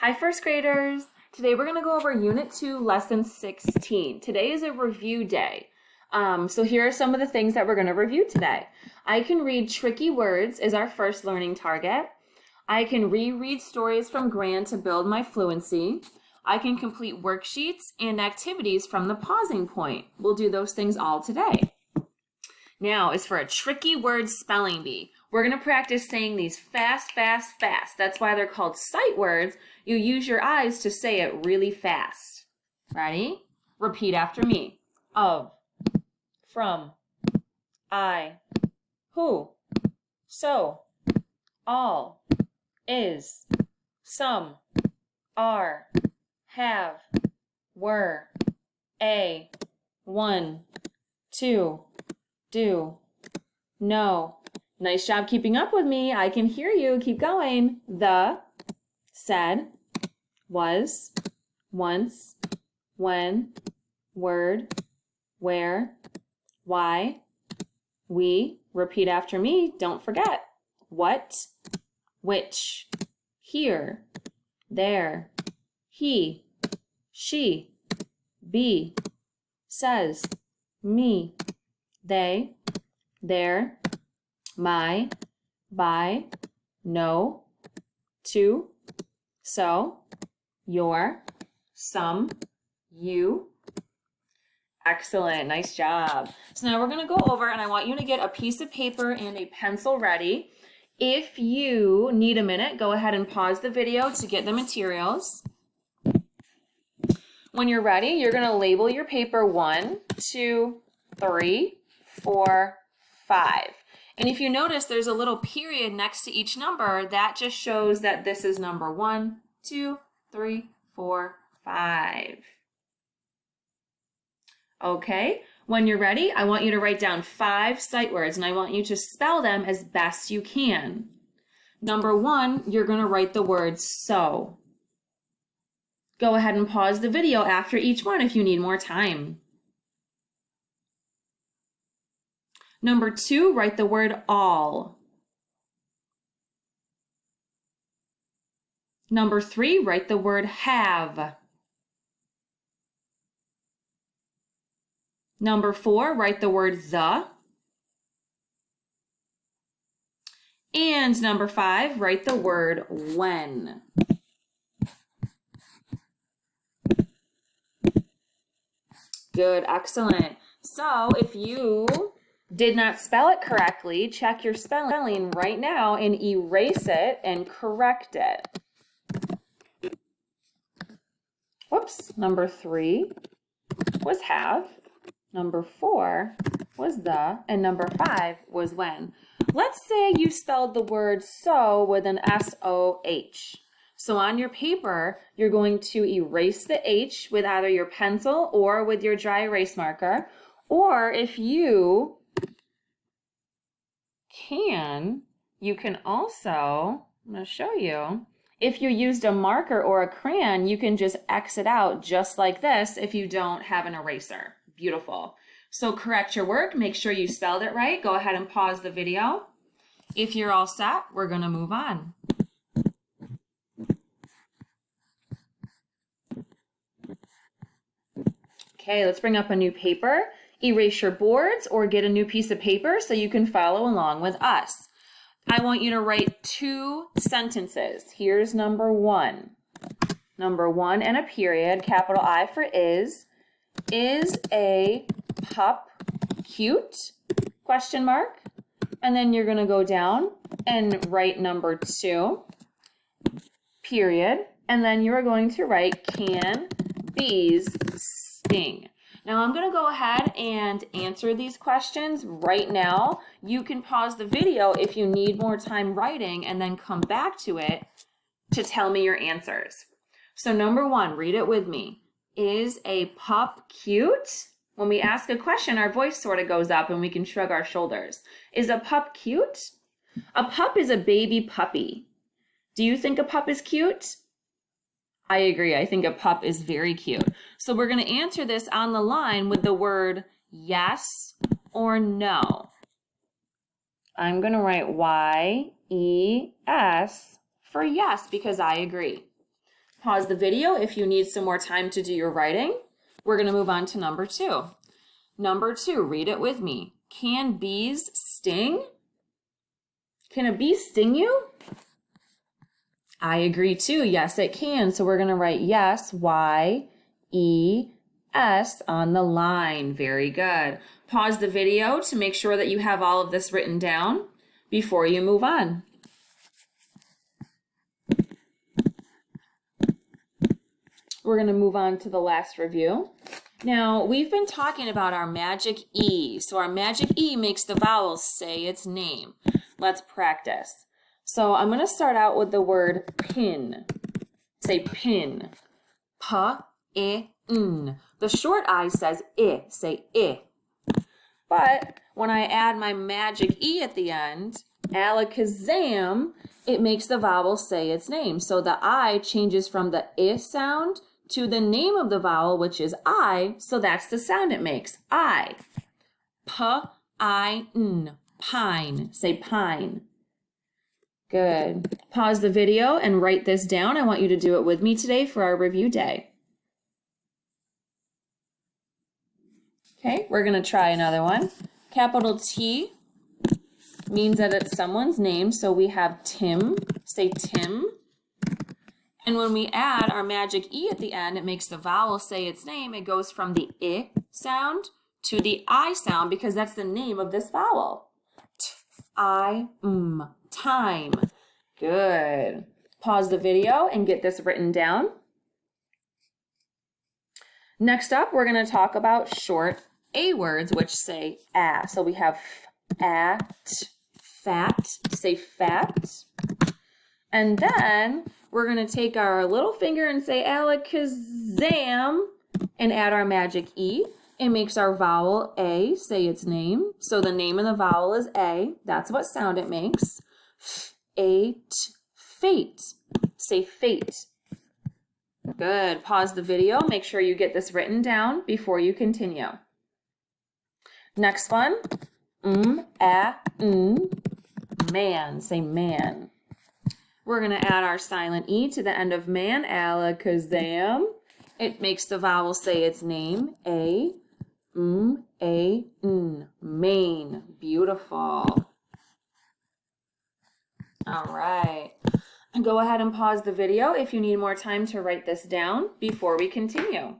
Hi, first graders. Today we're going to go over Unit 2, Lesson 16. Today is a review day. So here are some of the things that we're going to review today. I can read tricky words is our first learning target. I can reread stories from Gran to build my fluency. I can complete worksheets and activities from the pausing point. We'll do those things all today. Now is for a tricky word spelling bee. We're going to practice saying these fast, fast, fast. That's why they're called sight words. You use your eyes to say it really fast. Ready? Repeat after me. Of, from, I, who, so, all, is, some, are, have, were, a, one, two, do, no. Nice job keeping up with me. I can hear you. Keep going. The, said, was, once, when, word, where, why, we, repeat after me, don't forget, what, which, here, there, he, she, be, says, me, they, their, my, by, no, to, so, your, some, you. Excellent, nice job. So now we're going to go over and I want you to get a piece of paper and a pencil ready. If you need a minute, go ahead and pause the video to get the materials. When you're ready, you're going to label your paper 1, 2, 3, 4, 5. And if you notice, there's a little period next to each number. That just shows that this is number 1, 2, 3, 4, 5. Okay, when you're ready, I want you to write down 5 sight words, and I want you to spell them as best you can. Number 1, you're going to write the word so. Go ahead and pause the video after each one if you need more time. Number 2, write the word all. Number 3, write the word have. Number 4, write the word the. And number 5, write the word when. Good, excellent. So if you did not spell it correctly, check your spelling right now and erase it and correct it. Whoops, number 3 was have, number 4 was the, and number 5 was when. Let's say you spelled the word so with an S-O-H. So on your paper, you're going to erase the H with either your pencil or with your dry erase marker, or if you can also, I'm going to show you, if you used a marker or a crayon, you can just X it out just like this if you don't have an eraser. Beautiful. So correct your work, make sure you spelled it right. Go ahead and pause the video. If you're all set, we're going to move on. Okay, let's bring up a new paper. Erase your boards or get a new piece of paper so you can follow along with us. I want you to write 2 sentences. Here's number 1. Number 1 and a period, capital I for is. Is a pup cute? Question mark. And then you're going to go down and write number 2, period. And then you're going to write, can bees sting? Now I'm going to go ahead and answer these questions right now. You can pause the video if you need more time writing and then come back to it to tell me your answers. So number 1, read it with me. Is a pup cute? When we ask a question, our voice sort of goes up and we can shrug our shoulders. Is a pup cute? A pup is a baby puppy. Do you think a pup is cute? I agree. I think a pup is very cute. So we're going to answer this on the line with the word yes or no. I'm going to write Y-E-S for yes because I agree. Pause the video if you need some more time to do your writing. We're going to move on to number 2. Number 2, read it with me. Can bees sting? Can a bee sting you? I agree too. Yes, it can. So we're going to write yes, Y-E-S on the line. Very good. Pause the video to make sure that you have all of this written down before you move on. We're going to move on to the last review. Now, we've been talking about our magic E. So our magic E makes the vowels say its name. Let's practice. So I'm going to start out with the word pin. Say pin. P-I-N. The short I says I. Say I. But when I add my magic E at the end, alakazam, it makes the vowel say its name. So the I changes from the I sound to the name of the vowel, which is I, so that's the sound it makes. I. P-I-N. Pine. Say pine. Good. Pause the video and write this down. I want you to do it with me today for our review day. Okay, we're going to try another one. Capital T means that it's someone's name, so we have Tim. Say Tim. And when we add our magic E at the end, it makes the vowel say its name. It goes from the I sound to the I sound because that's the name of this vowel. T-I-M. Time. Good. Pause the video and get this written down. Next up, we're going to talk about short A words, which say A. So we have at, fat. Say fat. And then we're going to take our little finger and say alakazam and add our magic E. It makes our vowel A say its name. So the name of the vowel is A. That's what sound it makes. Fate. Say fate. Good. Pause the video. Make sure you get this written down before you continue. Next one. Man. Say man. We're going to add our silent E to the end of man. Alakazam. It makes the vowel say its name. A. A-N. Main. Beautiful. All right. Go ahead and pause the video if you need more time to write this down before we continue.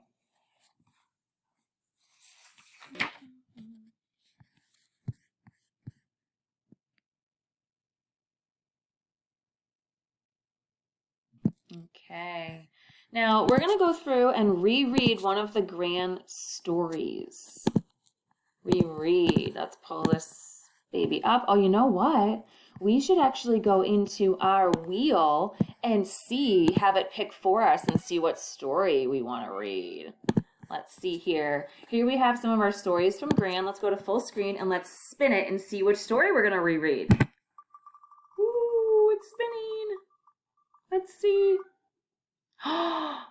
Okay. Now we're going to go through and reread one of the Gran stories. Reread. Let's pull this baby up. Oh, you know what? We should actually go into our wheel and have it pick for us and see what story we want to read. Let's see here. Here we have some of our stories from Gran. Let's go to full screen and let's spin it and see which story we're going to reread. Ooh, it's spinning. Let's see. Oh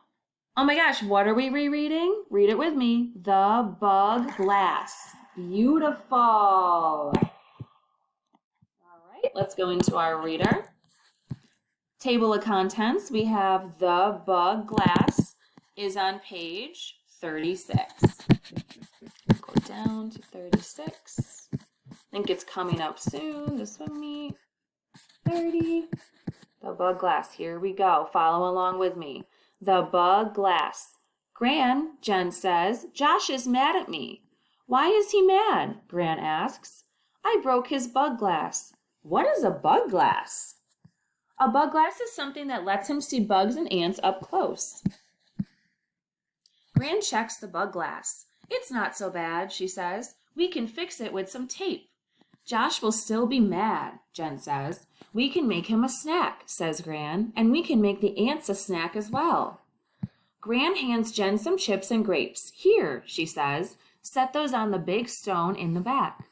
my gosh, what are we rereading? Read it with me. The Bug Glass. Beautiful. Let's go into our reader. Table of contents, we have The Bug Glass is on page 36. Go down to 36. I think it's coming up soon, the swim meet. 30. The Bug Glass, here we go. Follow along with me. The Bug Glass. Gran, Jen says, Josh is mad at me. Why is he mad? Gran asks. I broke his bug glass. What is a bug glass? A bug glass is something that lets him see bugs and ants up close. Gran checks the bug glass. It's not so bad, she says. We can fix it with some tape. Josh will still be mad, Jen says. We can make him a snack, says Gran, and we can make the ants a snack as well. Gran hands Jen some chips and grapes. Here, she says. Set those on the big stone in the back.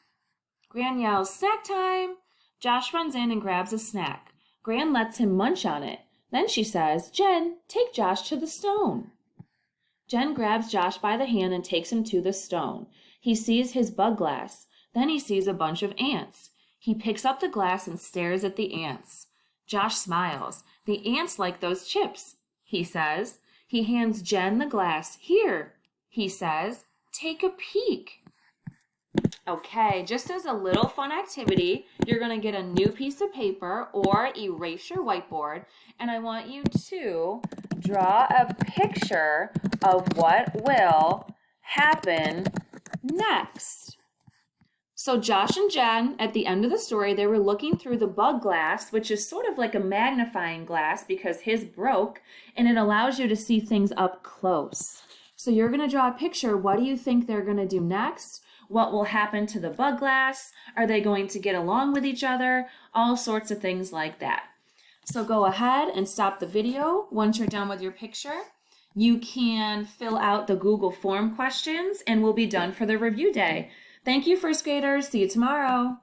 Gran yells, snack time! Josh runs in and grabs a snack. Gran lets him munch on it. Then she says, Jen, take Josh to the stone. Jen grabs Josh by the hand and takes him to the stone. He sees his bug glass. Then he sees a bunch of ants. He picks up the glass and stares at the ants. Josh smiles. The ants like those chips. he says. He hands Jen the glass. Here, he says, take a peek. Okay, just as a little fun activity, you're going to get a new piece of paper or erase your whiteboard, and I want you to draw a picture of what will happen next. So Josh and Jen, at the end of the story, they were looking through the bug glass, which is sort of like a magnifying glass because his broke, and it allows you to see things up close. So you're going to draw a picture. What do you think they're going to do next? What will happen to the bug glass? Are they going to get along with each other? All sorts of things like that. So go ahead and stop the video once you're done with your picture. You can fill out the Google form questions and we'll be done for the review day. Thank you, first graders. See you tomorrow.